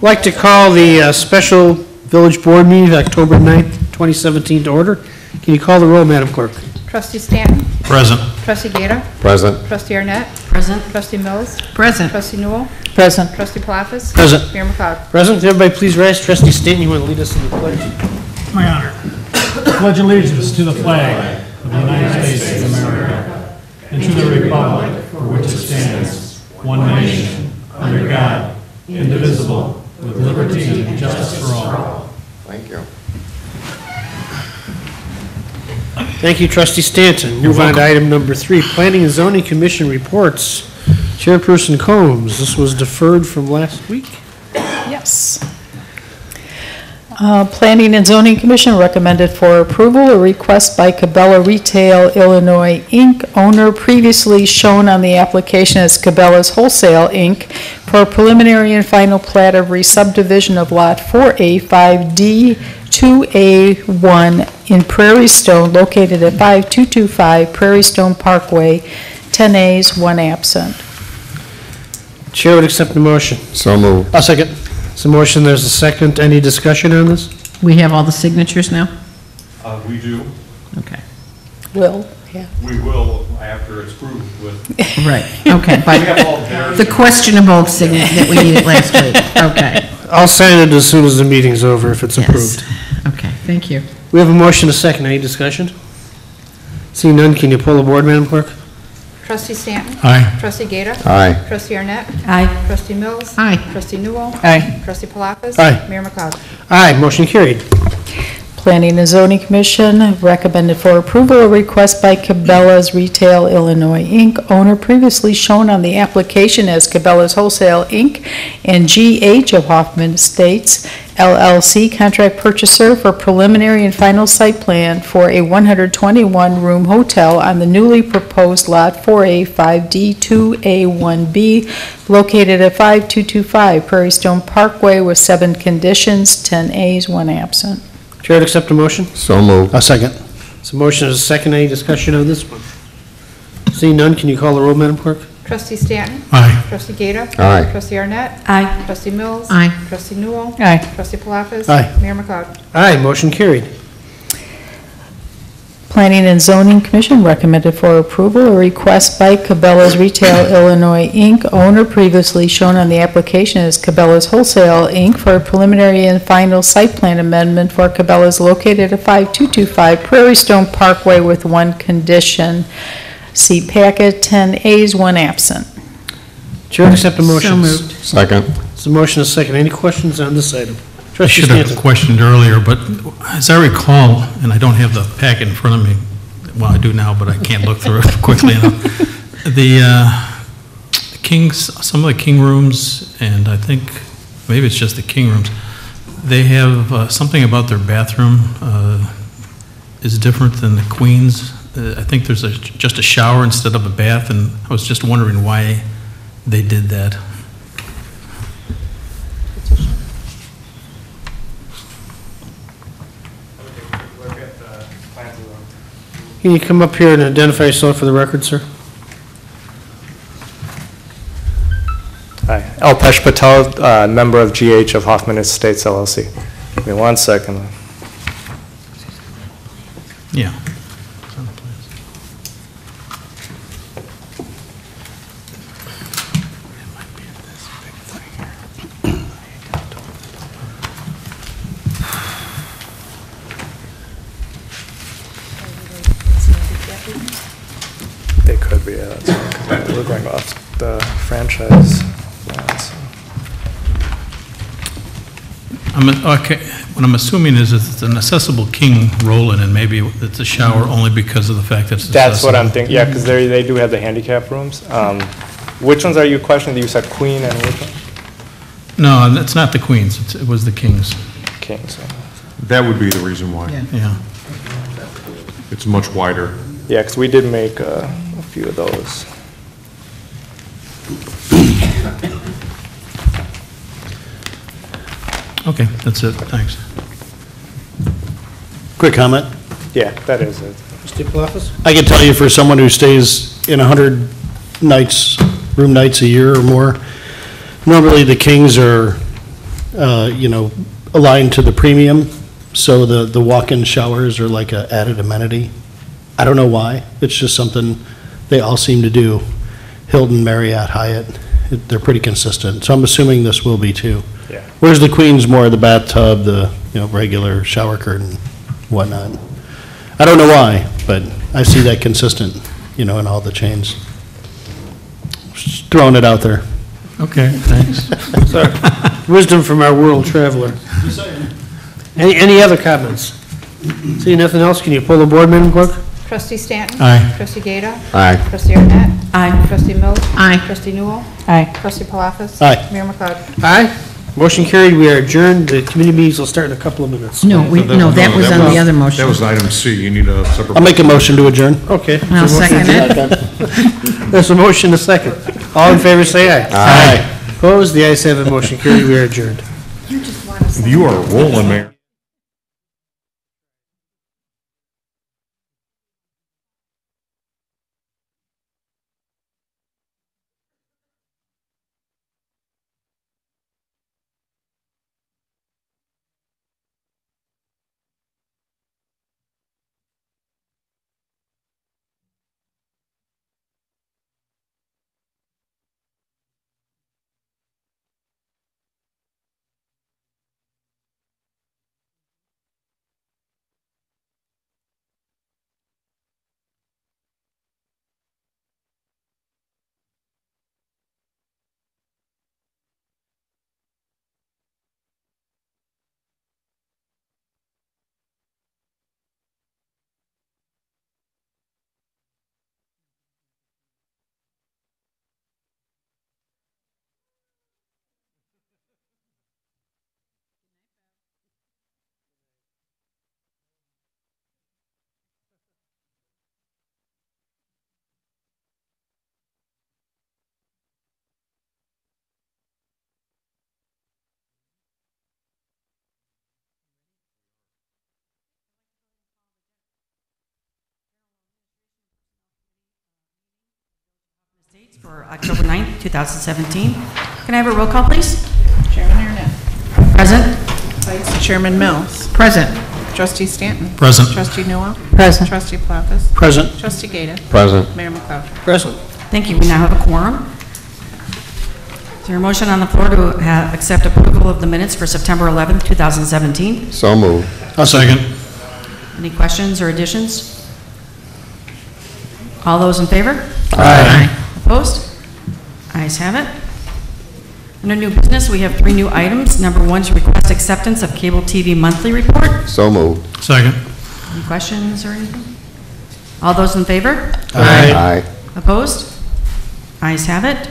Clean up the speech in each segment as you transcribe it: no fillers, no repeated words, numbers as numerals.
I'd like to call the special village board meeting October 9th, 2017 to order. Can you call the roll, Madam Clerk? Trustee Stanton? Present. Trustee Gata? Present. Trustee Arnett? Present. Trustee Mills? Present. Trustee Newell? Present. Trustee Palafis? Present. Mayor McLeod? Present. Everybody please rise. Trustee Stanton, you want to lead us in the pledge? My honor. Pledge allegiance to the flag of the United States of America and to the republic for which it stands, one nation, under God, indivisible, with liberty and justice for all. Thank you. Thank you, Trustee Stanton. Move on to item number 3, Planning and Zoning Commission reports. Chairperson Combs, this was deferred from last week. Yes. Planning and Zoning Commission recommended for approval a request by Cabela Retail Illinois, Inc., owner previously shown on the application as Cabela's Wholesale, Inc., for a preliminary and final plat of re-subdivision of Lot 4A 5D 2A1 in Prairie Stone, located at 5225 Prairie Stone Parkway, 10 A's, 1 absent. Chair would accept the motion. So moved. I'll second. There's a motion, there's a second. Any discussion on this? We have all the signatures now? We do. Okay. Will, yeah. We will after it's proved with. Right, okay, but the questionable signature that we needed last week, okay. I'll sign it as soon as the meeting's over if it's approved. Yes. Okay, thank you. We have a motion, a second. Any discussion? Seeing none, can you pull the board, Madam Clerk? Trustee Stanton? Aye. Trustee Gata? Aye. Trustee Arnett? Aye. Trustee Mills? Aye. Trustee Newell? Aye. Trustee Palafis? Aye. Mayor McLeod? Aye, motion carried. Planning and Zoning Commission recommended for approval a request by Cabela's Retail Illinois, Inc., owner previously shown on the application as Cabela's Wholesale, Inc., and G.H. of Hoffman Estates, LLC, contract purchaser for preliminary and final site plan for a 121-room hotel on the newly proposed Lot 4A 5D 2A1B, located at 5225 Prairie Stone Parkway, with 7 conditions, 10 A's, 1 absent. Chair would accept a motion. So moved. A second. So motion is a second. Any discussion on this one? Seeing none, can you call the roll, Madam Clerk? Trustee Stanton? Aye. Trustee Gata? Aye. Trustee Arnett? Aye. Trustee Mills? Aye. Trustee Newell? Aye. Trustee Palafis? Aye. Mayor McLeod? Aye, motion carried. Planning and Zoning Commission recommended for approval a request by Cabela's Retail Illinois, Inc., owner previously shown on the application as Cabela's Wholesale, Inc., for a preliminary and final site plan amendment for Cabela's located at 5225 Prairie Stone Parkway, with 1 condition. See packet, 10 A's, 1 absent. Chair would accept a motion. So moved. Second. So motion is second. Any questions on this item? I Trustee should have Stanton. questioned earlier, but as I recall, and I don't have the packet in front of me, well, I do now, but I can't look through it quickly enough. The Kings, some of the King rooms, and I think maybe it's just the King rooms, they have something about their bathroom is different than the Queen's. I think there's just a shower instead of a bath, and I was just wondering why they did that. Can you come up here and identify yourself for the record, sir? Hi, Alpesh Patel, member of GH of Hoffman Estates LLC. Give me 1 second. Yeah. It could be, that's fine. We're going off the franchise lines. Okay, what I'm assuming is it's an accessible king roll-in, and maybe it's a shower only because of the fact that it's That's what I'm accessible. thinking, yeah, because they do have the handicap rooms. Which ones are you questioning? You said Queen and which one? No, it's not the Queen's, it was the King's. Kings. That would be the reason why. Yeah. Yeah. It's much wider. Yeah, because we did make a few of those. Okay, that's it, thanks. Quick comment. Yeah, that is it. Trustee Palafis? I can tell you, for someone who stays in 100 nights, room nights a year or more, normally the Kings are aligned to the premium, so the walk-in showers are like a added amenity. I don't know why, it's just something they all seem to do. Hilton, Marriott, Hyatt, they're pretty consistent, so I'm assuming this will be too. Yeah. Whereas the Queen's more the bathtub, the, regular shower curtain, whatnot. I don't know why, but I see that consistent, in all the chains. Just throwing it out there. Okay, thanks. Wisdom from our world traveler. Any other comments? See nothing else, can you pull the board, Madam Clerk? Trustee Stanton? Aye. Trustee Gata? Aye. Trustee Arnett? Aye. Trustee Mills? Aye. Trustee Newell? Aye. Trustee Palafis? Aye. Mayor McLeod? Aye. Motion carried, we are adjourned, the committee meetings will start in a couple of minutes. No, that was on the other motion. That was item C, you need a separate. I'll make a motion to adjourn. Okay. I'll second it. There's a motion, a second. All in favor, say aye. Aye. Opposed, the ayes have it, motion carried, we are adjourned. You are rolling, Mayor. States for October 9th, 2017. Can I have a roll call, please? Chairman Arnett? Present. Vice Chairman Mills? Present. Trustee Stanton? Present. Trustee Newell? Present. Trustee Palafis? Present. Trustee Gata? Present. Mayor McLeod? Present. Thank you. We now have a quorum. Is there a motion on the floor to accept approval of the minutes for September 11th, 2017? So moved. I'll second. Any questions or additions? All those in favor? Aye. Opposed? Ayes have it. Under new business, we have 3 new items. Number 1 is request acceptance of cable TV monthly report. So moved. Second. Any questions or anything? All those in favor? Aye. Opposed? Ayes have it.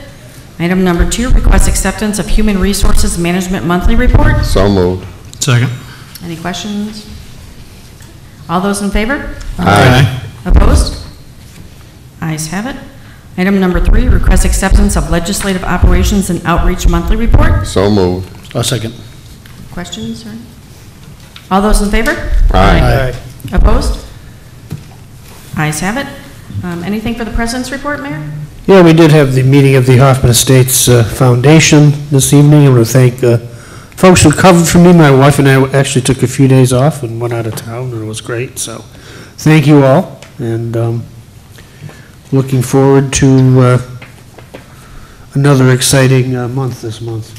Item number 2, request acceptance of human resources management monthly report. So moved. Second. Any questions? All those in favor? Aye. Opposed? Ayes have it. Item number 3, request acceptance of legislative operations and outreach monthly report. So moved. I'll second. Questions? Or? All those in favor? Aye. Opposed? Ayes have it. Anything for the President's report, Mayor? Yeah, we did have the meeting of the Hoffman Estates Foundation this evening. I want to thank the folks who covered for me. My wife and I actually took a few days off and went out of town, and it was great. So thank you all, and looking forward to another exciting month this month,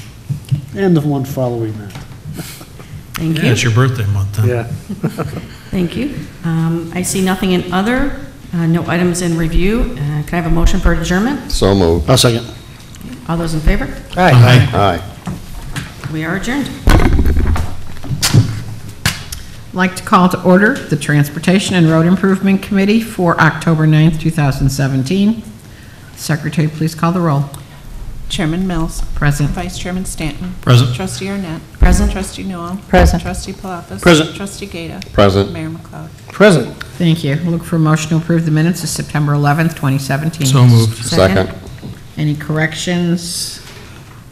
and the one following that. Thank Yeah, you. it's your birthday month, then. Yeah. Thank you. I see nothing in other, no items in review. Can I have a motion for adjournment? So moved. I'll second. All those in favor? Aye. Aye. We are adjourned. I'd like to call to order the Transportation and Road Improvement Committee for October 9th, 2017. Secretary, please call the roll. Chairman Mills? Present. Vice Chairman Stanton? Present. Trustee Arnett? Present. Trustee Newell? Present. Trustee Palafis? Present. Trustee Gata? Present. Mayor McLeod? Present. Thank you. Look for a motion to approve the minutes of September 11th, 2017. So moved. Second. Any corrections?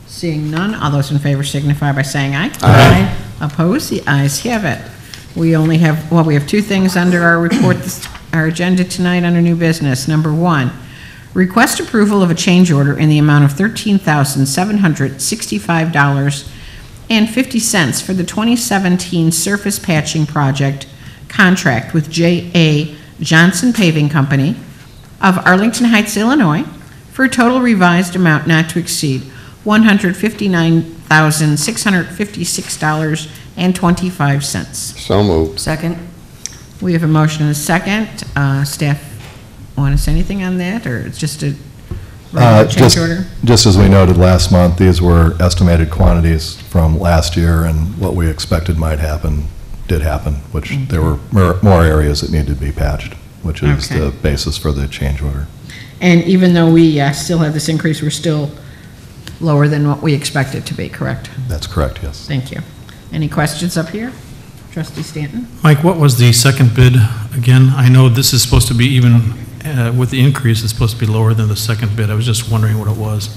Seeing none, all those in favor signify by saying aye. Aye. Opposed? The ayes have it. We only have, well, we have 2 things under our report, our agenda tonight under new business. Number 1, request approval of a change order in the amount of $13,765 $1,000,000.50 for the 2017 surface patching project contract with J.A. Johnson Paving Company of Arlington Heights, Illinois, for a total revised amount not to exceed $159,656.25. So moved. Second. We have a motion and a second. Staff want to say anything on that, or it's just a regular change order? Just as we noted last month, these were estimated quantities from last year, and what we expected might happen did happen, which there were more areas that needed to be patched, which is Okay. the basis for the change order. And even though we still have this increase, we're still lower than what we expected to be, correct? That's correct, yes. Thank you. Any questions up here? Trustee Stanton? Mike, what was the second bid again? I know this is supposed to be even, with the increase, it's supposed to be lower than the second bid. I was just wondering what it was.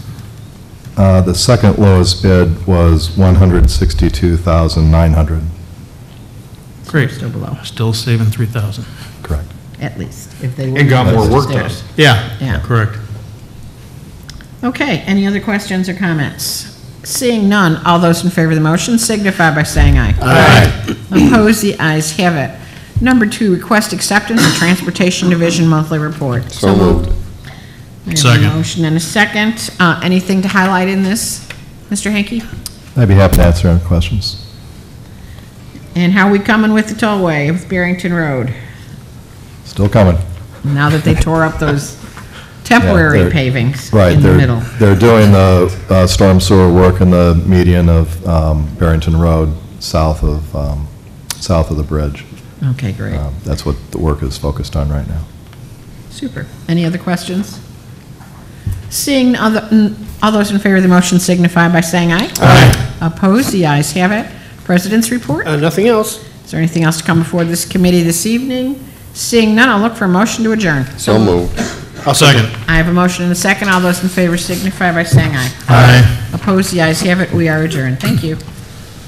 The second lowest bid was $162,900, Great. Still below, Still saving 3,000. correct. at least, if they were. And got more work done. upstairs. Yeah, Yeah. correct. Okay, any other questions or comments? Seeing none, all those in favor of the motion signify by saying aye. Aye. Opposed, the ayes have it. Number 2, request acceptance of Transportation Division monthly report. So moved. We have a Second. motion and a second. Anything to highlight in this, Mr. Hanky? I'd be happy to answer any questions. And how we coming with the tollway of Barrington Road, Still coming. now that they tore up those temporary they're- Right, pavings in the middle? they're doing the storm sewer work in the median of Barrington Road, south of the bridge. Okay, great. That's what the work is focused on right now. Super. Any other questions? Seeing all those in favor of the motion signify by saying aye. Aye. Opposed, the ayes have it. President's report? Nothing else? Is there anything else to come before this committee this evening? Seeing none, I'll look for a motion to adjourn. So moved. Second. I have a motion and a second. All those in favor signify by saying aye. Aye. Opposed, the ayes have it. We are adjourned. Thank you.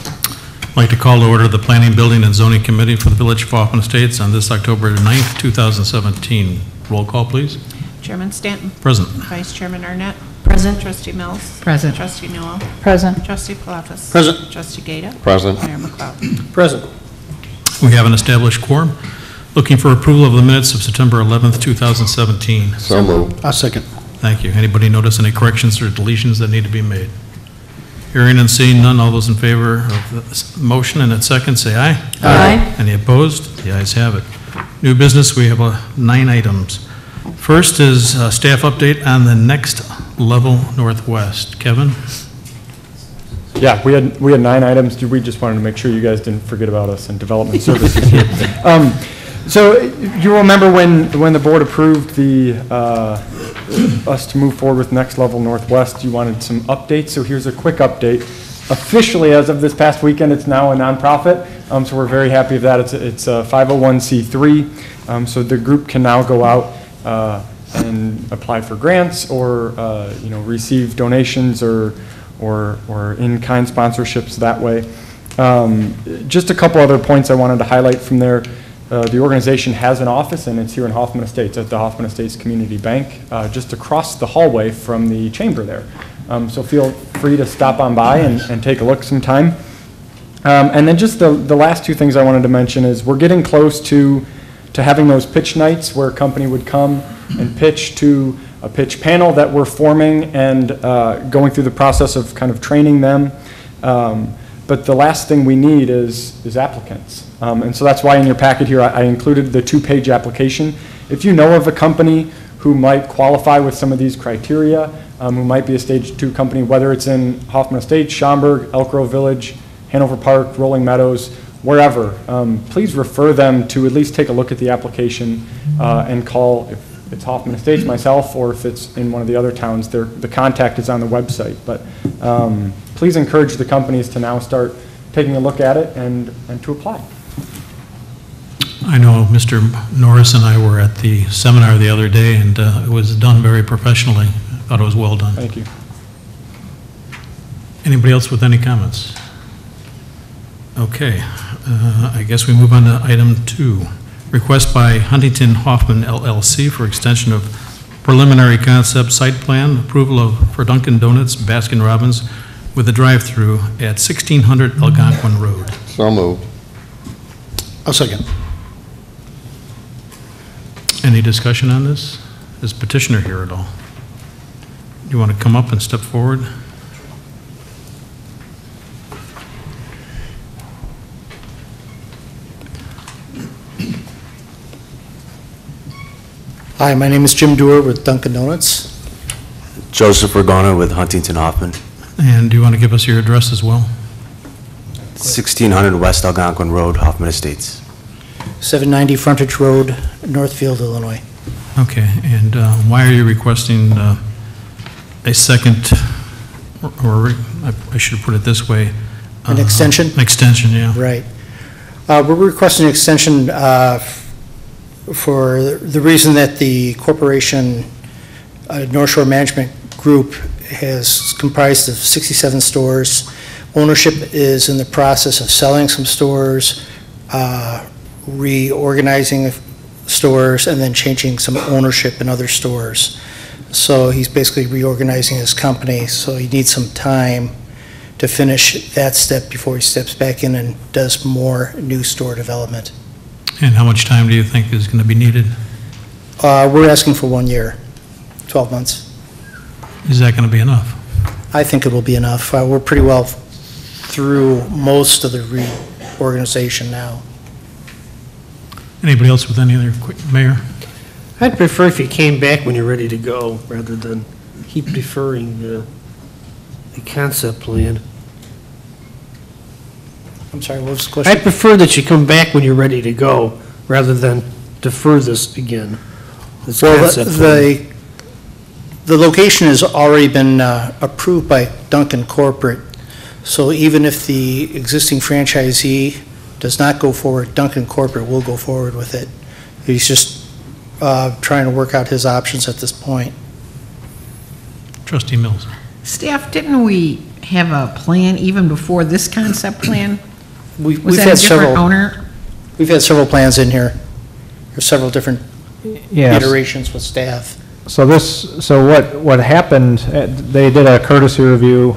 I'd like to call to order the Planning, Building, and Zoning Committee for the Village of Hoffman Estates on this October 9th, 2017. Roll call, please. Chairman Stanton. Present. Vice Chairman Arnett. Present. Trustee Mills. Present. Trustee Noel. Present. Trustee Palafis. Present. Trustee Gata. Present. Mayor McLeod. Present. We have an established quorum. Looking for approval of the minutes of September 11th, 2017. So moved. I'll second. Thank you. Anybody notice any corrections or deletions that need to be made? Hearing and seeing none, all those in favor of the motion and its second, say aye. Aye. Any opposed? The ayes have it. New business, we have 9 items. First is staff update on the Next Level Northwest. Kevin? Yeah, we had 9 items. We just wanted to make sure you guys didn't forget about us in development services here. So you remember when the board approved us to move forward with Next Level Northwest, you wanted some updates. So here's a quick update. Officially, as of this past weekend, it's now a nonprofit. So we're very happy of that. It's a 501c3. So the group can now go out and apply for grants or receive donations or in-kind sponsorships that way. Just a couple other points I wanted to highlight from there. The organization has an office, and it's here in Hoffman Estates at the Hoffman Estates Community Bank, just across the hallway from the chamber there. So feel free to stop on by and take a look sometime. And then just the last 2 things I wanted to mention is we're getting close to having those pitch nights where a company would come and pitch to a pitch panel that we're forming and going through the process of kind of training them. But the last thing we need is applicants. And so that's why in your packet here I included the 2-page application. If you know of a company who might qualify with some of these criteria, who might be a Stage 2 company, whether it's in Hoffman Estates, Schaumburg, Elk Grove Village, Hanover Park, Rolling Meadows, wherever, please refer them to at least take a look at the application and call, if it's Hoffman Estates, myself, or if it's in one of the other towns, the contact is on the website. But please encourage the companies to now start taking a look at it and to apply. I know Mr. Norris and I were at the seminar the other day, and it was done very professionally. I thought it was well done. Thank you. Anybody else with any comments? Okay, I guess we move on to item 2. Request by Huntington Hoffman LLC for extension of preliminary concept site plan approval for Dunkin' Donuts Baskin Robbins with a drive-through at 1600 Algonquin Road. So moved. I'll second. Any discussion on this? Is petitioner here at all? Do you want to come up and step forward? Hi, my name is Jim Dewar with Dunkin' Donuts. Joseph Regona with Huntington Hoffman, And do you want to give us your address as well? 1600 West Algonquin Road, Hoffman Estates. 790 Frontage Road, Northfield, Illinois. Okay, and why are you requesting a second, or I should put it this way? An extension? An extension, yeah. Right. We're requesting an extension for the reason that the corporation, North Shore Management Group, is comprised of 67 stores. Ownership is in the process of selling some stores, reorganizing stores, and then changing some ownership in other stores. So he's basically reorganizing his company, so he needs some time to finish that step before he steps back in and does more new store development. And how much time do you think is going to be needed? We're asking for 1 year, 12 months. Is that going to be enough? I think it will be enough. We're pretty well through most of the reorganization now. Anybody else with any other quick, Mayor? I'd prefer if you came back when you're ready to go, rather than keep deferring the concept plan. I'm sorry, what was the question? I'd prefer that you come back when you're ready to go, rather than defer this again. This Well, concept plan. the location has already been approved by Dunkin' Corporate, so even if the existing franchisee does not go forward, Dunkin' Corporate will go forward with it. He's just trying to work out his options at this point. Trustee Mills. Staff, didn't we have a plan even before this concept plan? We've Was that had a different several. owner? We've had several plans in here. There's several different Yes. iterations with staff. So what happened, they did a courtesy review.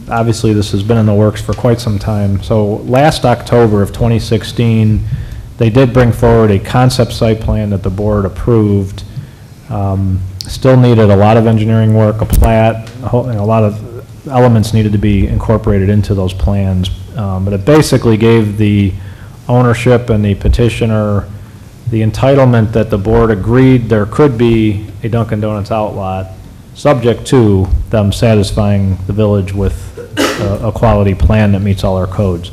Obviously, this has been in the works for quite some time. So last October of 2016, they did bring forward a concept site plan that the board approved. Still needed a lot of engineering work, a plat, a lot of elements needed to be incorporated into those plans. But it basically gave the ownership and the petitioner the entitlement that the board agreed there could be a Dunkin' Donuts outlot, subject to them satisfying the village with a quality plan that meets all our codes.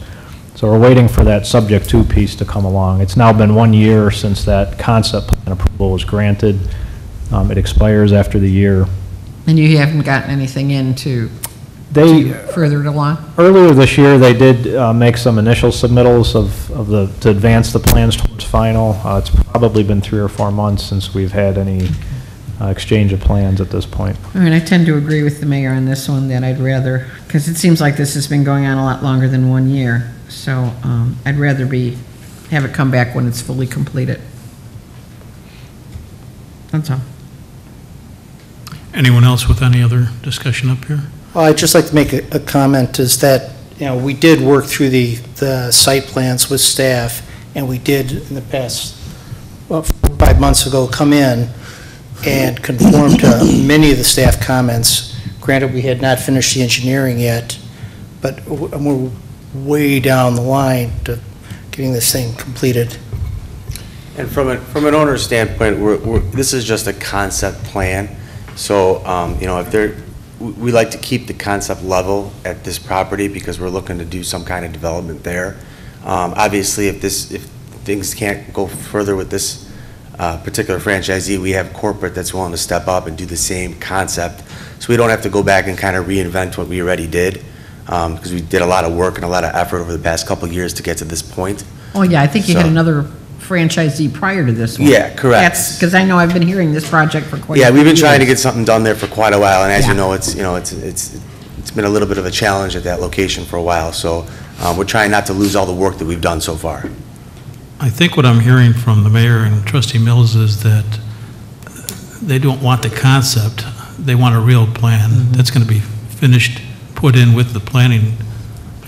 So we're waiting for that subject to piece to come along. It's now been 1 year since that concept plan approval was granted. It expires after the year. And you haven't gotten anything in to further it along? Earlier this year, they did make some initial submittals to advance the plans towards final. It's probably been 3 or 4 months since we've had any exchange of plans at this point. I mean, I tend to agree with the mayor on this one, that I'd rather, because it seems like this has been going on a lot longer than 1 year. So I'd rather have it come back when it's fully completed. That's all. Anyone else with any other discusussion up here? I'd just like to make a comment, is that, we did work through the site plans with staff, and we did in the past, 4 or 5 months ago, come in and conform to many of the staff comments. Granted, we had not finished the engineering yet, but we're way down the line to getting this thing completed. And from an owner's standpoint, this is just a concept plan. So, we like to keep the concept level at this property because we're looking to do some kind of development there. Obviously, if things can't go further with this particular franchisee, we have corporate that's willing to step up and do the same concept. So we don't have to go back and kind of reinvent what we already did, because we did a lot of work and a lot of effort over the past couple of years to get to this point. Oh, yeah, I think you had another franchisee prior to this one. Yeah, correct. That's, because I know I've been hearing this project for quite a few Yeah, we've been trying to years. get something done there for quite a while, and as Yeah. you know, it's been a little bit of a challenge at that location for a while, so we're trying not to lose all the work that we've done so far. I think what I'm hearing from the mayor and Trustee Mills is that they don't want the concept, they want a real plan that's going to be finished put in with the planning.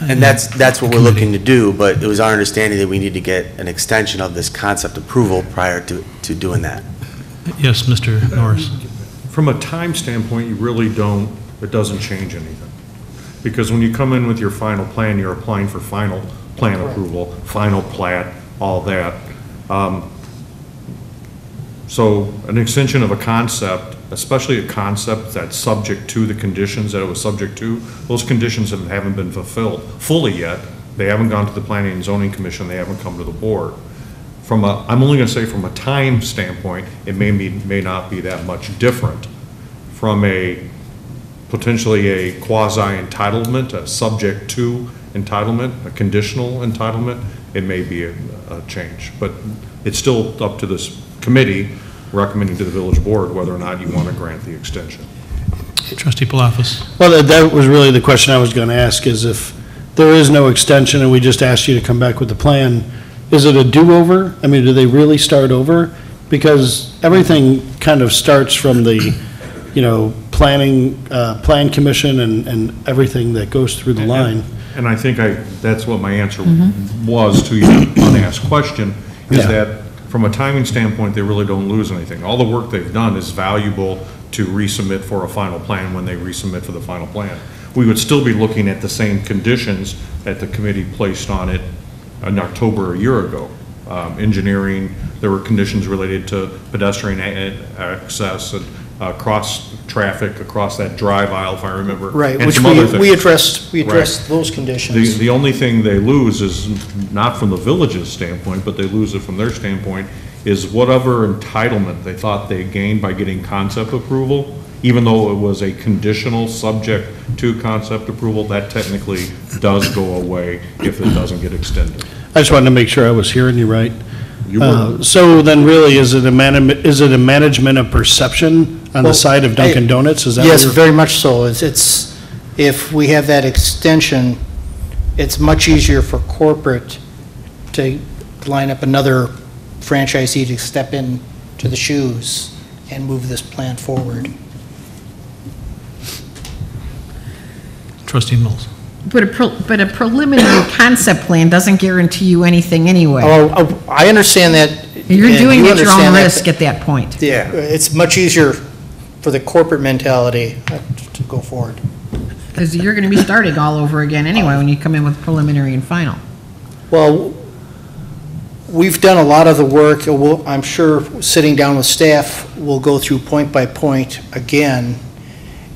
And that's what we're looking to do, but it was our understanding that we need to get an extension of this concept approval prior to doing that. Yes, Mr. Norris. From a time standpoint, you really don't, it doesn't change anything. Because when you come in with your final plan, you're applying for final plan approval, final plat, all that. So an extension of a concept, especially a concept that's subject to the conditions that it was subject to, those conditions haven't been fulfilled fully yet. They haven't gone to the Planning and Zoning Commission, they haven't come to the board. I'm only going to say from a time standpoint, it may not be that much different. From potentially a quasi-entitlement, a subject to entitlement, a conditional entitlement, it may be a change. But it's still up to this committee recommending to the village board whether or not you want to grant the extension. Trustee Palafis. Well, that was really the question I was going to ask, is if there is no extension and we just asked you to come back with the plan, is it a do-over? I mean, do they really start over? Because everything kind of starts from the, plan commission and everything that goes through the line. And I think that's what my answer was to your unasked question, is that from a timing standpoint, they really don't lose anything. All the work they've done is valuable to resubmit for a final plan when they resubmit for the final plan. We would still be looking at the same conditions that the committee placed on it in October a year ago. Engineering, there were conditions related to pedestrian access and cross traffic across that drive aisle, if I remember. Right, and which some other we things. addressed those conditions. The only thing they lose is not from the village's standpoint, but they lose it from their standpoint, is whatever entitlement they thought they gained by getting concept approval, even though it was a conditional subject to concept approval, that technically does go away if it doesn't get extended. I just wanted to make sure I was hearing you right. You were. So then really, is it a management of perception on the side of Dunkin' Donuts? Is that Yes, what you're- very much so. It's, if we have that extension, it's much easier for corporate to line up another franchisee to step in to the shoes and move this plan forward. Trustee Mills. But a preliminary concept plan doesn't guarantee you anything anyway. Oh, I understand that. You're and doing you it at your own understand that, risk at that point. Yeah, it's much easier for the corporate mentality to go forward. Because you're going to be starting all over again anyway when you come in with preliminary and final. Well, we've done a lot of the work. I'm sure, sitting down with staff, we'll go through point by point again,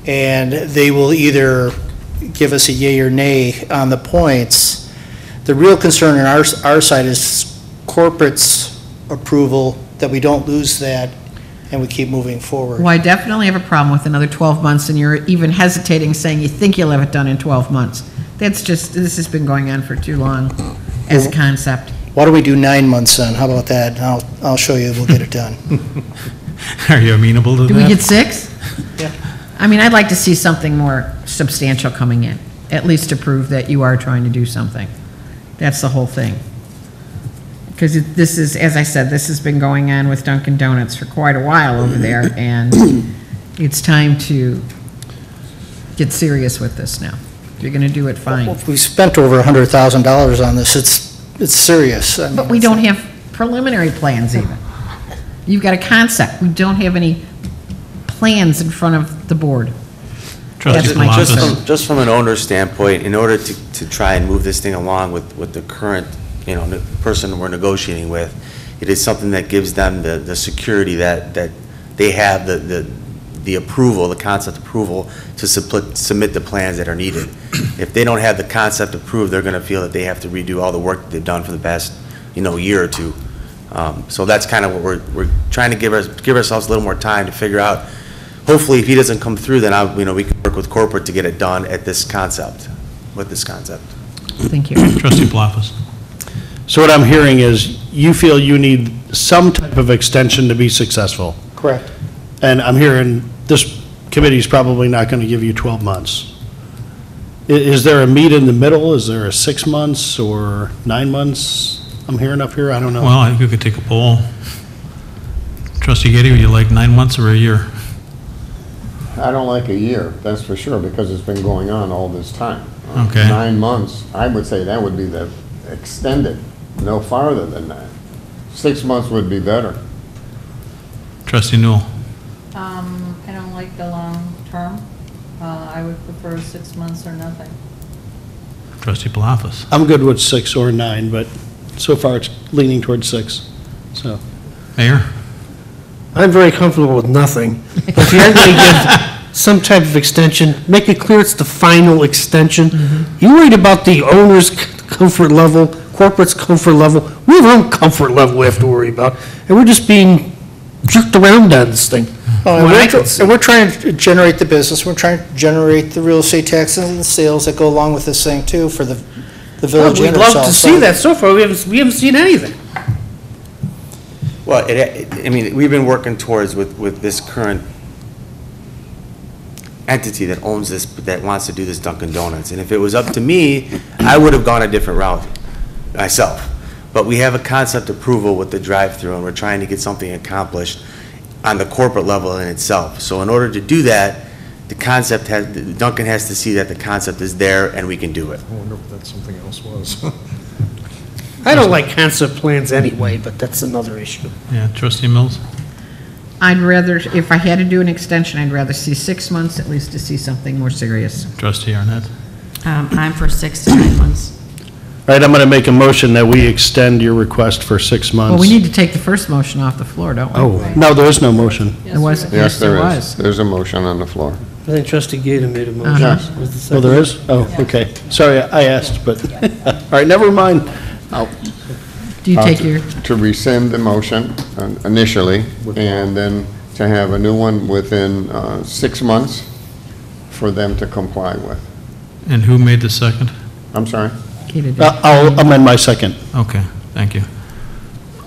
and they will either give us a yay or nay on the points. The real concern on our side is corporate's approval, that we don't lose that and we keep moving forward. Well, I definitely have a problem with another 12 months, and you're even hesitating, saying you think you'll have it done in 12 months. That's just, this has been going on for too long as a concept. Why don't we do 9 months then? How about that? I'll show you, we'll get it done. Are you amenable to that? Do we get 6? Yeah. I mean, I'd like to see something more substantial coming in, at least to prove that you are trying to do something. That's the whole thing. Because this is, as I said, this has been going on with Dunkin' Donuts for quite a while over there, and it's time to get serious with this now. If you're going to do it, fine. Well, we spent over $100,000 on this. It's serious. I mean, But we don't have preliminary plans even. You've got a concept. We don't have any plans in front of the board. Trustee That's my Palafis. concern. Just from an owner's standpoint, in order to try and move this thing along with the current, the person we're negotiating with, it is something that gives them the security that they have the approval, the concept approval, to submit the plans that are needed. If they don't have the concept approved, they're going to feel that they have to redo all the work that they've done for the past, year or two. So that's kind of what we're trying to give ourselves a little more time to figure out. Hopefully, if he doesn't come through, then we can work with corporate to get it done with this concept. Thank you. Trustee Palafis. So what I'm hearing is you feel you need some type of extension to be successful. Correct. And I'm hearing this committee's probably not going to give you 12 months. Is there a meet in the middle? Is there a 6 months or 9 months? I'm hearing up here, I don't know. Well, I think we could take a poll. Trustee Getty, would you like 9 months or a year? I don't like a year, that's for sure, because it's been going on all this time. Okay. 9 months, I would say that would be the extended, no farther than that. 6 months would be better. Trustee Newell. I don't like the long term. I would prefer 6 months or nothing. Trustee Palafis. I'm good with 6 or 9, but so far it's leaning towards 6, so. Mayor? I'm very comfortable with nothing. But if you're going to give some type of extension, make it clear it's the final extension. You worried about the owner's comfort level, corporate's comfort level. We have our own comfort level we have to worry about, and we're just being jerked around on this thing. And we're trying to generate the business, we're trying to generate the real estate taxes and the sales that go along with this thing too for the village We'd and love ourselves. to see that. So far, we haven't seen anything. Well, I mean, we've been working towards with this current entity that owns this, that wants to do this Dunkin' Donuts. And if it was up to me, I would have gone a different route myself. But we have a concept approval with the drive-through, and we're trying to get something accomplished on the corporate level in itself. So in order to do that, Dunkin' has to see that the concept is there and we can do it. I wonder if that something else was. I don't like concept plans anyway, but that's another issue. Yeah, Trustee Mills? I'd rather, if I had to do an extension, I'd rather see 6 months at least to see something more serious. Trustee Arnett? I'm for 6 to 9 months. All right, I'm going to make a motion that we extend your request for 6 months. Well, we need to take the first motion off the floor, don't we? Oh, no, there is no motion. There was, Yes, there was. is. There's a motion on the floor. I think Trustee Gator made a motion. Yes. Was the Oh, second? there is? Oh, okay. Sorry, I asked, but, all right, never mind. Do you take your, To rescind the motion initially, and then to have a new one within 6 months for them to comply with. And who made the second? I'm sorry? Keita did. I'll amend my second. Okay, thank you.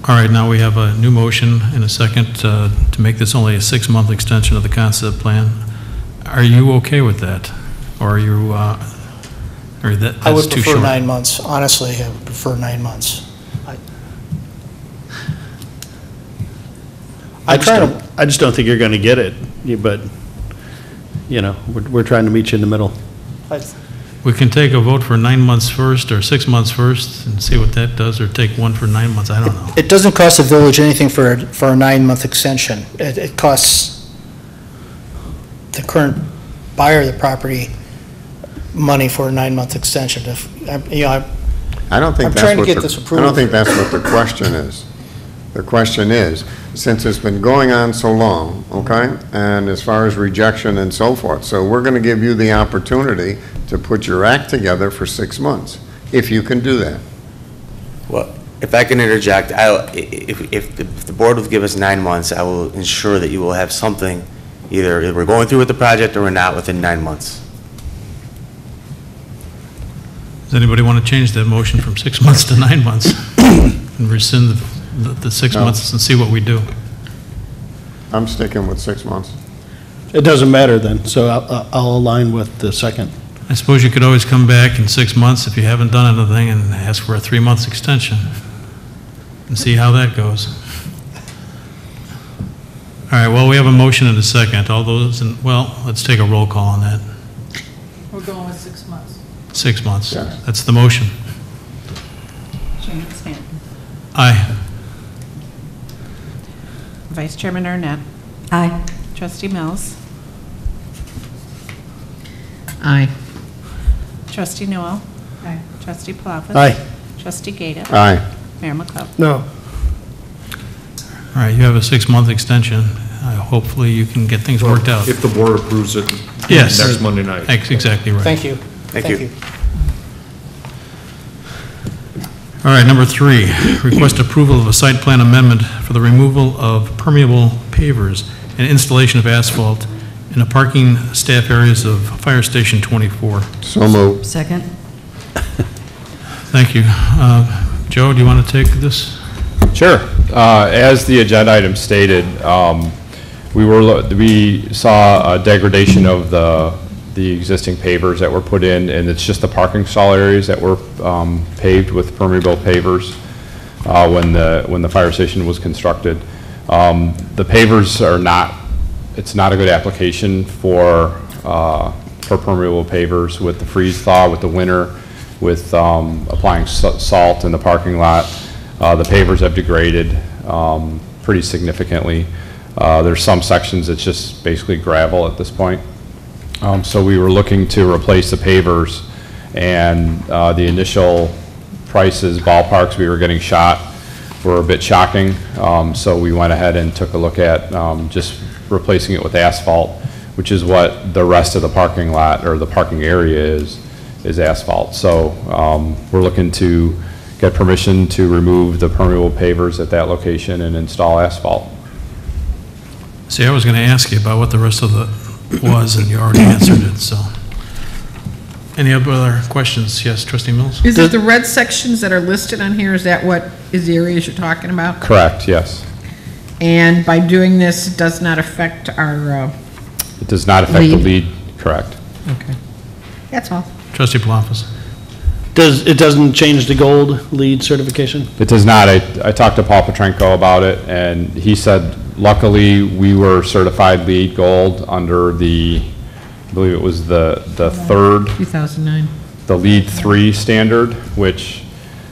All right, now we have a new motion and a second to make this only a 6-month extension of the concept plan. Are you okay with that? Or are you, or that's I would too prefer short? 9 months, honestly, I would prefer 9 months. I just don't think you're going to get it, but, you know, we're trying to meet you in the middle. We can take a vote for 9 months first or 6 months first and see what that does, or take one for 9 months, I don't know. It doesn't cost the village anything for a 9-month extension. It costs the current buyer of the property money for a 9-month extension. I don't think I'm that's trying to what get this I approved. don't think that's what the question is. The question is, since it's been going on so long, okay, and as far as rejection and so forth, so we're going to give you the opportunity to put your act together for 6 months, if you can do that. Well, if I can interject, if the board will give us 9 months, I will ensure that you will have something, either we're going through with the project or we're not within 9 months. Does anybody want to change that motion from 6 months to 9 months? And rescind the 6 No. months and see what we do? I'm sticking with 6 months. It doesn't matter then, so I'll align with the second. I suppose you could always come back in 6 months if you haven't done anything and ask for a 3-month extension and see how that goes. All right, well, we have a motion and a second. All those, well, let's take a roll call on that. We're going with 6 months. 6 months. Yes. That's the motion. Chairman Stanton. Aye. Vice Chairman Arnett. Aye. Trustee Mills. Aye. Trustee Newell. Aye. Trustee Palafis. Aye. Trustee Gata. Aye. Mayor McCall. No. All right, you have a 6-month extension. Hopefully you can get things worked out. If the board approves it Yes. next Monday night. Exactly right. Thank you. Thank you. All right, number 3, request approval of a site plan amendment for the removal of permeable pavers and installation of asphalt in the parking staff areas of Fire Station 24. So moved. Second. Thank you. Joe, do you want to take this? Sure. As the agenda item stated, we saw a degradation of the existing pavers that were put in, and it's just the parking stall areas that were paved with permeable pavers when the fire station was constructed. The pavers are not it's not a good application for permeable pavers with the freeze thaw, with the winter, with applying salt in the parking lot. The pavers have degraded pretty significantly. There's some sections that's just basically gravel at this point. So we were looking to replace the pavers, and the initial prices, ballparks we were getting shot were a bit shocking. So we went ahead and took a look at just replacing it with asphalt, which is what the rest of the parking lot or the parking area is asphalt. So we're looking to get permission to remove the permeable pavers at that location and install asphalt. See, I was going to ask you about what the rest of the was, and you already answered it, so. Any other questions? Yes, Trustee Mills? Is it the red sections that are listed on here, is that what is the areas you're talking about? Correct, yes. And by doing this, it does not affect our It does not affect the lead, correct. Okay. That's all. Trustee Palafis? It doesn't change the gold lead certification? It does not. I talked to Paul Petrenko about it, and he said, luckily, we were certified LEED Gold under the, I believe it was the third. 2009. The LEED 3 standard, which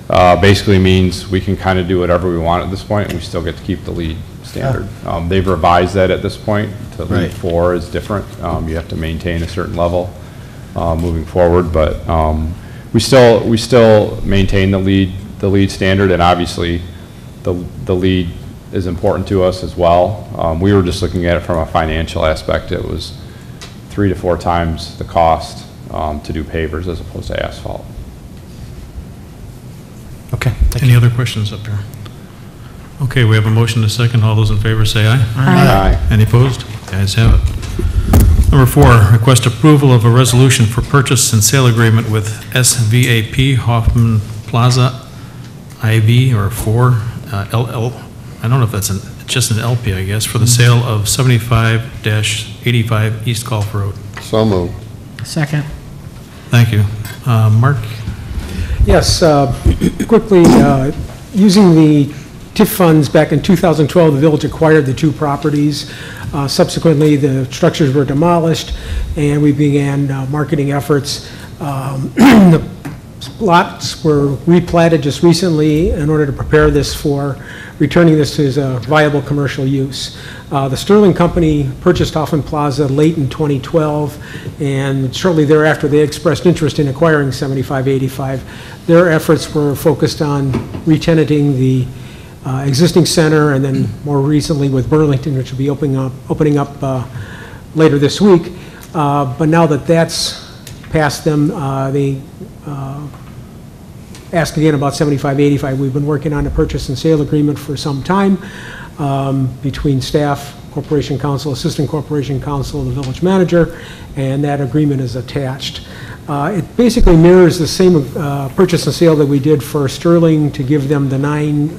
basically means we can kind of do whatever we want at this point, and we still get to keep the LEED standard. They've revised that at this point. The LEED 4 is different. You have to maintain a certain level moving forward, but we still maintain the LEED standard, and obviously the LEED is important to us as well. We were just looking at it from a financial aspect. It was 3 to 4 times the cost to do pavers as opposed to asphalt. Okay. Any other questions up there? Okay, we have a motion to second. All those in favor say aye. Aye. Any opposed? The ayes have it. Number 4, request approval of a resolution for purchase and sale agreement with SVAP Hoffman Plaza IV or 4 LL. I don't know if that's just an LP, I guess, for the sale of 75-85 East Gulf Road. So moved. Second. Thank you. Mark? Yes, quickly, using the TIF funds back in 2012, the village acquired the 2 properties. Subsequently, the structures were demolished, and we began marketing efforts. The lots were replatted just recently in order to prepare this for returning this to as a viable commercial use. The Sterling Company purchased Hoffman Plaza late in 2012, and shortly thereafter they expressed interest in acquiring 7585. Their efforts were focused on re-tenanting the existing center, and then more recently with Burlington, which will be opening up later this week. But now that that's past them, they ask again about 7585. We've been working on a purchase and sale agreement for some time between staff, corporation counsel, assistant corporation counsel, the village manager, and that agreement is attached. It basically mirrors the same purchase and sale that we did for Sterling to give them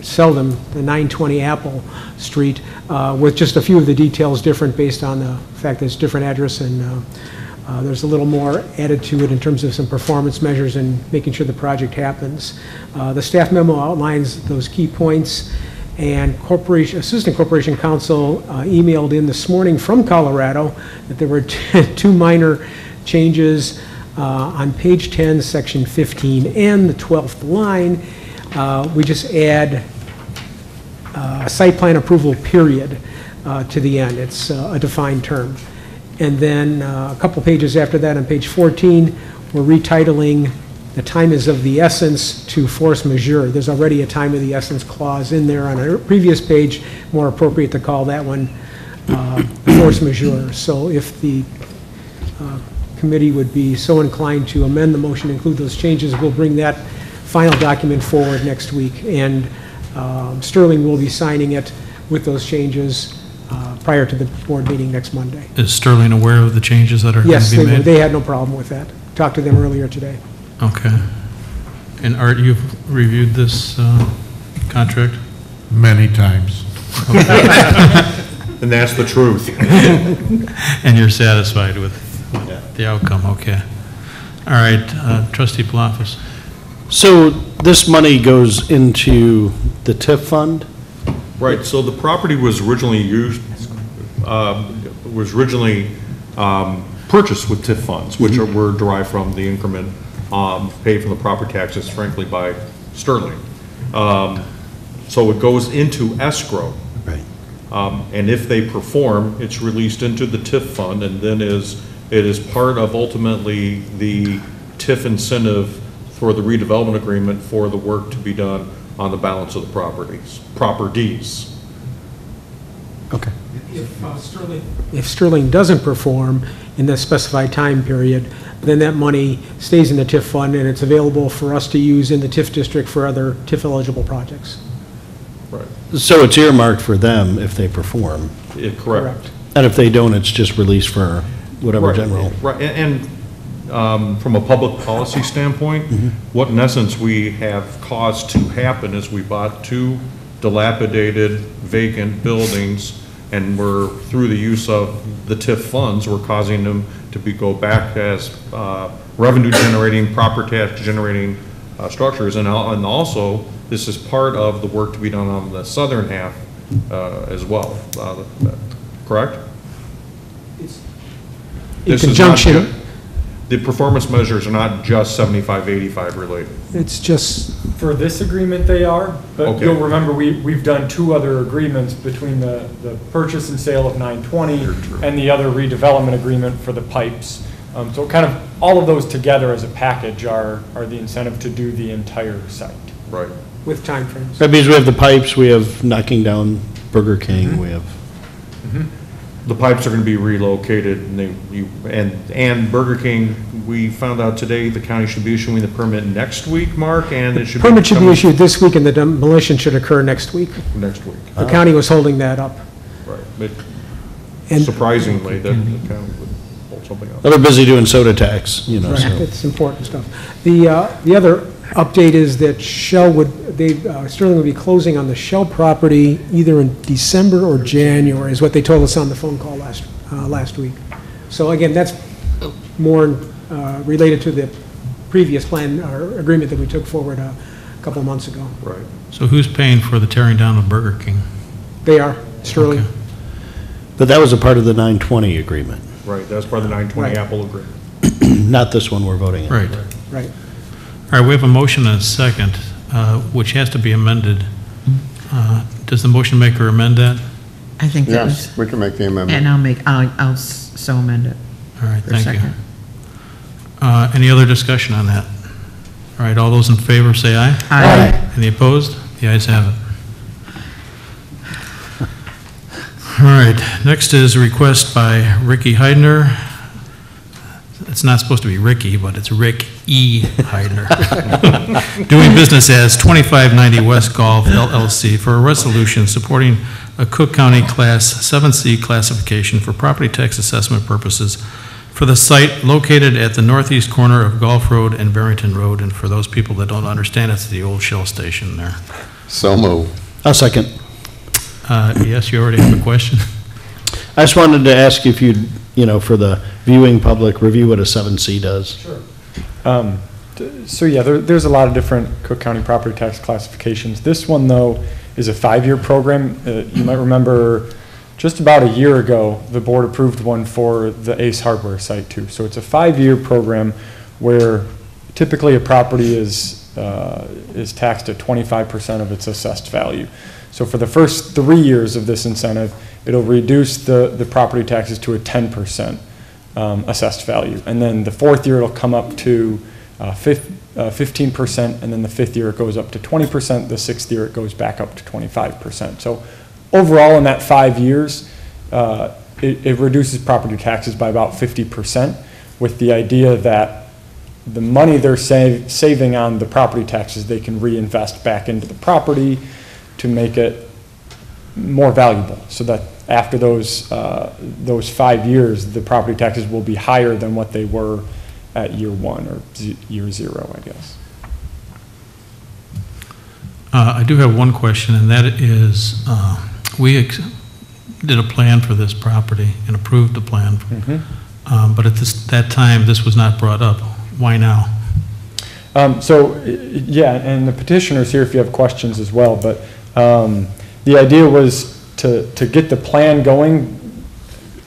sell them the 920 Apple Street, with just a few of the details different based on the fact that it's different address, and there's a little more added to it in terms of some performance measures and making sure the project happens. The staff memo outlines those key points, and assistant corporation counsel emailed in this morning from Colorado that there were 2 minor changes on page 10, section 15N, the 12th line. We just add a site plan approval period to the end. It's a defined term. And then a couple pages after that, on page 14, we're retitling the time is of the essence to force majeure. There's already a time of the essence clause in there on a previous page, more appropriate to call that one force majeure. So if the committee would be so inclined to amend the motion to include those changes, we'll bring that final document forward next week. And Sterling will be signing it with those changes prior to the board meeting next Monday. Is Sterling aware of the changes that are going Yes, to be made? Yes, they had no problem with that. Talked to them earlier today. Okay. And Art, you've reviewed this contract? Many times. And that's the truth. And you're satisfied with the outcome, okay. All right, Trustee Palafis. So this money goes into the TIF fund? Right, so the property was originally used, was originally purchased with TIF funds, which were derived from the increment paid from the property taxes, frankly, by Sterling. So it goes into escrow. Right. And if they perform, it's released into the TIF fund, and then it is part of ultimately the TIF incentive for the redevelopment agreement for the work to be done on the balance of the properties. Okay. If Sterling doesn't perform in the specified time period, then that money stays in the TIF fund and it's available for us to use in the TIF district for other TIF eligible projects. Right. So it's earmarked for them if they perform. Correct. And if they don't, it's just released for whatever Right. general. Right, and from a public policy standpoint, what in essence we have caused to happen is we bought 2 dilapidated vacant buildings, and we're, through the use of the TIF funds, we're causing them to go back as revenue generating, property tax generating structures, and also this is part of the work to be done on the southern half as well, correct? In This is not conjunction, the performance measures are not just 75-85 related. it's just, For this agreement, they are, but Okay. you'll remember, we've done 2 other agreements between the purchase and sale of 920 and the other redevelopment agreement for the pipes. So kind of all of those together as a package are the incentive to do the entire site. Right. with timeframes. That means we have the pipes, we have knocking down Burger King, we have. The pipes are going to be relocated, and and Burger King, we found out today the county should be issuing the permit next week, Mark, and it should be. Permit should be coming issued this week and the demolition should occur next week. Next week. The county was holding that up. Right. But And- surprisingly, that the county would hold something else. They're busy doing soda tax, you know, Right, so. it's important stuff. The other update is that Shell Sterling would be closing on the Shell property either in December or January, is what they told us on the phone call last week. So again, that's more related to the previous plan or agreement that we took forward a couple of months ago. Right. So who's paying for the tearing down of Burger King? They are, Sterling. Okay. But that was a part of the 920 agreement, Right, that's part of the 920 Right. Apple agreement. not this one we're voting on. Right. Right. All right, we have a motion and a second, which has to be amended. Does the motion maker amend that? I think that Yes, was, we can make the amendment. and I'll so amend it. All right, For thank you. second. Any other discussion on that? All right, all those in favor say aye. Aye. Any opposed? The ayes have it. All right, next is a request by Ricky Heidner. It's not supposed to be Ricky, but it's Rick E. Heidner. Doing business as 2590 West Golf LLC for a resolution supporting a Cook County Class 7C classification for property tax assessment purposes for the site located at the northeast corner of Golf Road and Barrington Road. And for those people that don't understand, it's the old Shell station there. So moved. I'll second. Yes, you already have a question? I just wanted to ask if you'd, for the viewing public, review what a 7C does. Sure. So yeah, there's a lot of different Cook County property tax classifications. This one, though, is a 5-year program. You might remember just about a year ago, the board approved one for the Ace Hardware site too. So it's a 5-year program where typically a property is taxed at 25% of its assessed value. So for the first 3 years of this incentive, it'll reduce the property taxes to a 10% assessed value. And then the 4th year, it'll come up to 15%, and then the 5th year, it goes up to 20%. The 6th year, it goes back up to 25%. So overall, in that 5 years, it reduces property taxes by about 50%, with the idea that the money they're saving on the property taxes, they can reinvest back into the property to make it more valuable, so that after those 5 years, the property taxes will be higher than what they were at year 1 or year 0, I guess. I do have one question, and that is, we did a plan for this property and approved the plan. But at that time, this was not brought up. Why now? Yeah, and the petitioner's here if you have questions as well, but the idea was to get the plan going.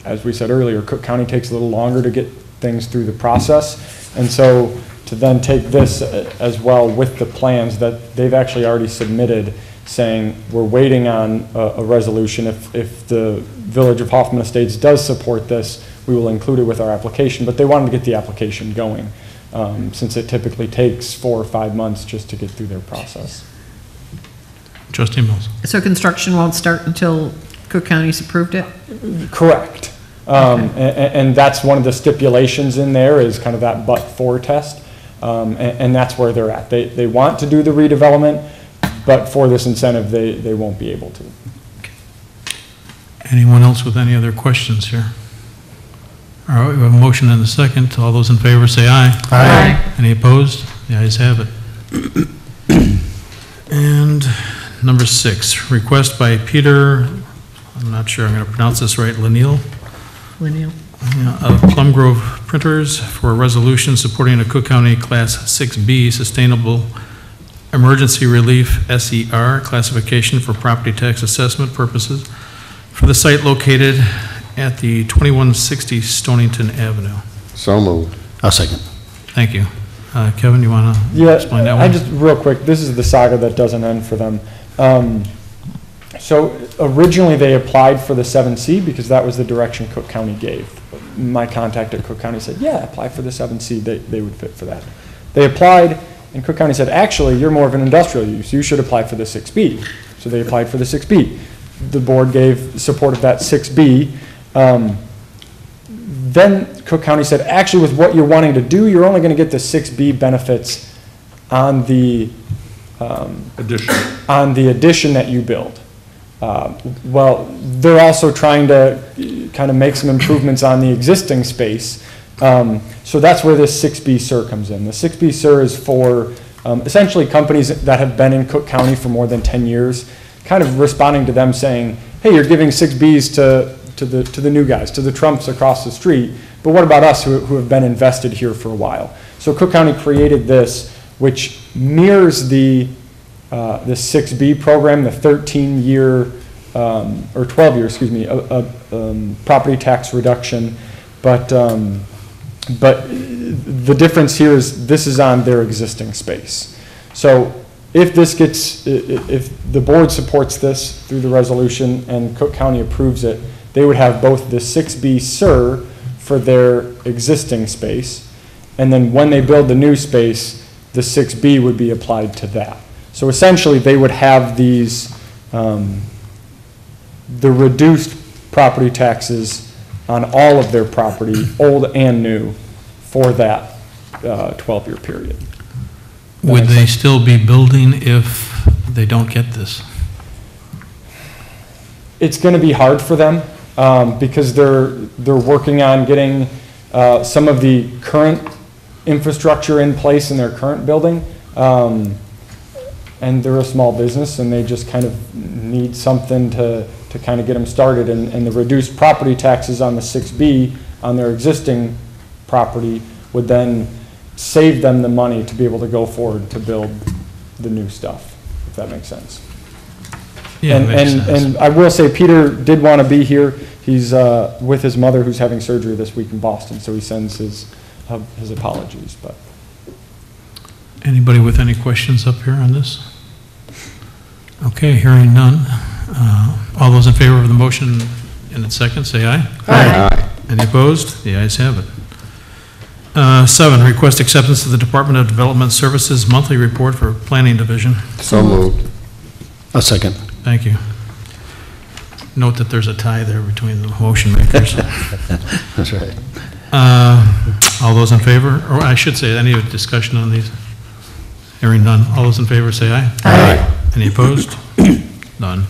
as we said earlier, Cook County takes a little longer to get things through the process. And so to then take this as well with the plans that they've actually already submitted, saying we're waiting on a resolution. If the Village of Hoffman Estates does support this, we will include it with our application. But they wanted to get the application going, since it typically takes 4 or 5 months just to get through their process. Trustee Mills. So construction won't start until Cook County's approved it? Correct. And that's one of the stipulations in there is kind of that but-for test. And that's where they're at. They want to do the redevelopment, but for this incentive, they won't be able to. Anyone else with any other questions here? All right, we have a motion and a second. All those in favor say aye. Aye. Any opposed? The ayes have it. And number 6, request by Peter, I'm not sure I'm going to pronounce this right, Laniel? Lineal. Of Plum Grove Printers for a resolution supporting a Cook County Class 6B Sustainable Emergency Relief SER classification for property tax assessment purposes for the site located at the 2160 Stonington Avenue. So moved. I'll second. Thank you. Kevin, you want to explain that one? I just, real quick, this is the saga that doesn't end for them. So originally they applied for the 7C because that was the direction Cook County gave. My contact at Cook County said, yeah, apply for the 7C, they would fit for that. They applied, and Cook County said, actually, you're more of an industrial use, you should apply for the 6B. So they applied for the 6B. The board gave support of that 6B. Then Cook County said, actually, with what you're wanting to do, you're only going to get the 6B benefits on the addition that you build. Well, they're also trying to kind of make some improvements on the existing space. So that's where this 6B SIR comes in. The 6B SIR is for essentially companies that have been in Cook County for more than 10 years, kind of responding to them saying, hey, you're giving 6Bs to the new guys, to the Trumps across the street, but what about us who have been invested here for a while? So Cook County created this, which mirrors the 6B program, the 13-year, or 12-year, excuse me, property tax reduction, but the difference here is this is on their existing space. So if this gets, if the board supports this through the resolution and Cook County approves it, they would have both the 6B SIR for their existing space, and then when they build the new space, the 6B would be applied to that. So essentially, they would have these, the reduced property taxes on all of their property, old and new, for that 12-year period. Would they still be building if they don't get this? It's going to be hard for them because they're working on getting some of the current infrastructure in place in their current building. And they're a small business, and they just kind of need something to kind of get them started. And the reduced property taxes on the 6B on their existing property would then save them the money to be able to go forward to build the new stuff, if that makes sense. Yeah, it makes sense. And I will say, Peter did want to be here. He's with his mother who's having surgery this week in Boston, so he sends his apologies. But Anybody with any questions up here on this? Okay, hearing none. All those in favor of the motion in its second, say aye. Aye. Any opposed? The ayes have it. 7, request acceptance of the Department of Development Services monthly report for Planning Division. So moved. I'll second. Thank you. Note that there's a tie there between the motion makers. That's right. All those in favor, or I should say, any discussion on these? Hearing none. All those in favor say aye. Aye. Any opposed? None.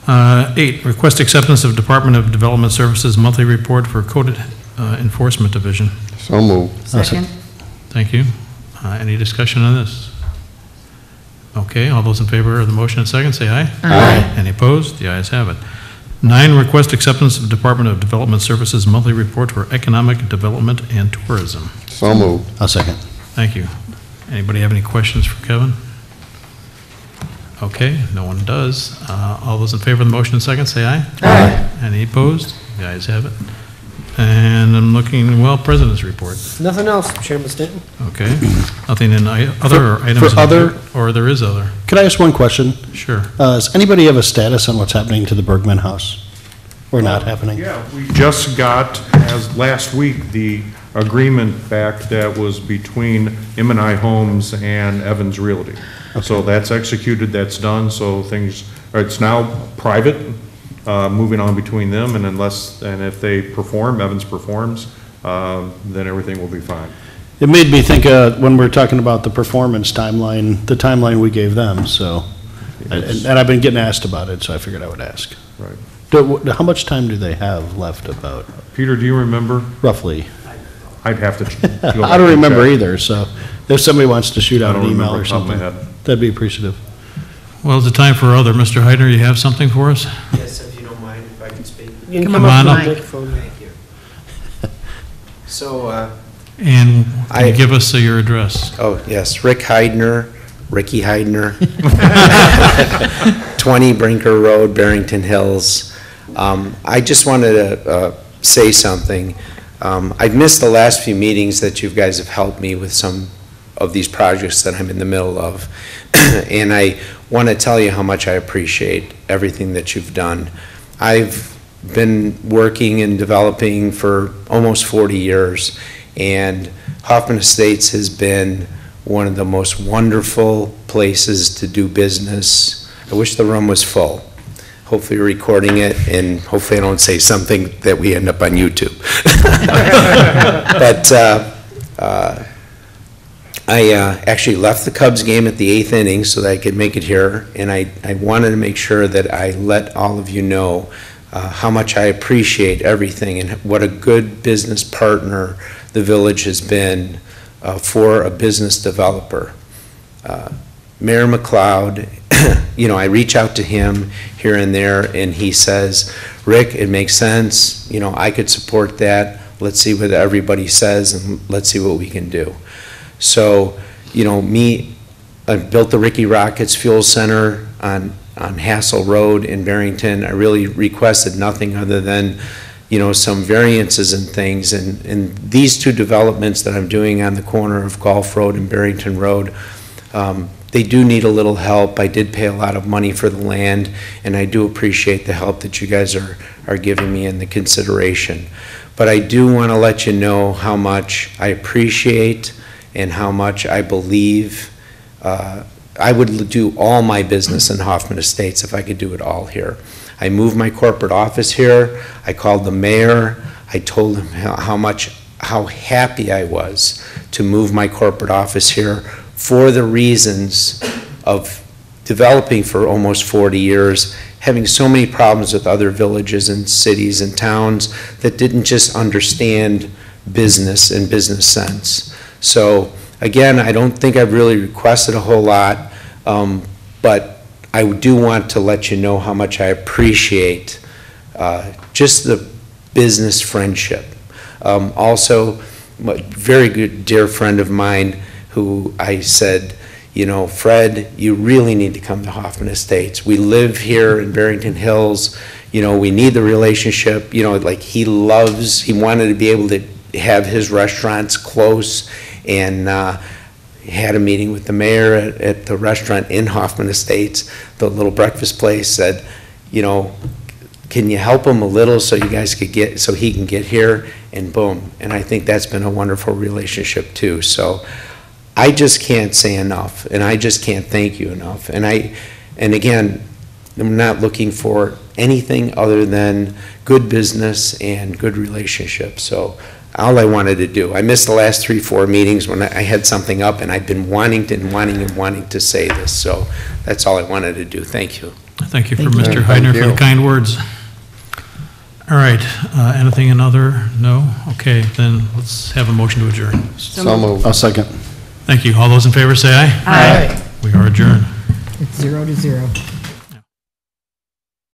8, request acceptance of Department of Development Services monthly report for Code Enforcement Division. So moved. Second. Thank you. Any discussion on this? Okay, all those in favor of the motion and second, say aye. Aye. Any opposed? The ayes have it. 9, request acceptance of Department of Development Services monthly report for Economic Development and Tourism. So moved. I'll second. Thank you. Anybody have any questions for Kevin? Okay, no one does. All those in favor of the motion and second, say aye. Aye. Any opposed? The ayes have it. And I'm looking, well, President's report. Nothing else, Chairman Stanton. Okay. Nothing in other items? For other- Or there is other? Could I ask one question? Sure. Does anybody have a status on what's happening to the Bergman House? Or not happening? Yeah, we just got, as last week, the agreement back that was between M&I Homes and Evans Realty. So that's executed, that's done, so it's now private, moving on between them, and if they perform, Evans performs, then everything will be fine. It made me think, when we're talking about the performance timeline, the timeline we gave them, so, and I've been getting asked about it, so I figured I would ask. Right. How much time do they have left about? Peter, do you remember? Roughly. I'd have to go back I don't and remember check. either, so if somebody wants to shoot out I an don't email remember or off the top of my something, head. that'd be appreciative. Well, it's a time for other. Mr. Heidner, you have something for us? Yes, if you don't mind, if I can speak. You can Come on up. Thank you. So, And can you give us your address? oh, yes, Ricky Heidner, 20 Brinker Road, Barrington Hills. I just wanted to say something. I've missed the last few meetings that you guys have helped me with some of these projects that I'm in the middle of. And I want to tell you how much I appreciate everything that you've done. I've been working and developing for almost 40 years, and Hoffman Estates has been one of the most wonderful places to do business. I wish the room was full. Hopefully you're recording it, and hopefully I don't say something that we end up on YouTube. But I actually left the Cubs game at the 8th inning so that I could make it here, and I wanted to make sure that I let all of you know how much I appreciate everything and what a good business partner the village has been for a business developer. Mayor McLeod, you know, I reach out to him here and there, and he says, Rick, it makes sense, you know, I could support that, let's see what everybody says, and let's see what we can do. So, you know, I built the Ricky Rockets Fuel Center on Hassel Road in Barrington. I really requested nothing other than, you know, some variances and things, and these two developments that I'm doing on the corner of Gulf Road and Barrington Road, they do need a little help. I did pay a lot of money for the land, and I do appreciate the help that you guys are giving me and the consideration. But I do want to let you know how much I appreciate and how much I believe. I would do all my business in Hoffman Estates if I could do it all here. I moved my corporate office here. I called the mayor. I told him how happy I was to move my corporate office here for the reasons of developing for almost 40 years, having so many problems with other villages and cities and towns that didn't just understand business and business sense. So again, I don't think I've really requested a whole lot, but I do want to let you know how much I appreciate just the business friendship. Also, a very good dear friend of mine who I said, you know, Fred, you really need to come to Hoffman Estates. We live here in Barrington Hills. You know, we need the relationship. You know, like he wanted to be able to have his restaurants close, and had a meeting with the mayor at the restaurant in Hoffman Estates. The little breakfast place said, you know, can you help him a little so you guys could so he can get here, and boom. And I think that's been a wonderful relationship too. So I just can't say enough, and I just can't thank you enough. And again, I'm not looking for anything other than good business and good relationships. So all I wanted to do. I missed the last 3-4 meetings when I had something up, and I've been wanting to say this. So that's all I wanted to do. Thank you. Thank you for Mr. Heidner for the kind words. All right, anything another? No? Okay, then let's have a motion to adjourn. So moved. I'll second. Thank you. All those in favor say aye. Aye. We are adjourned. It's 0-0.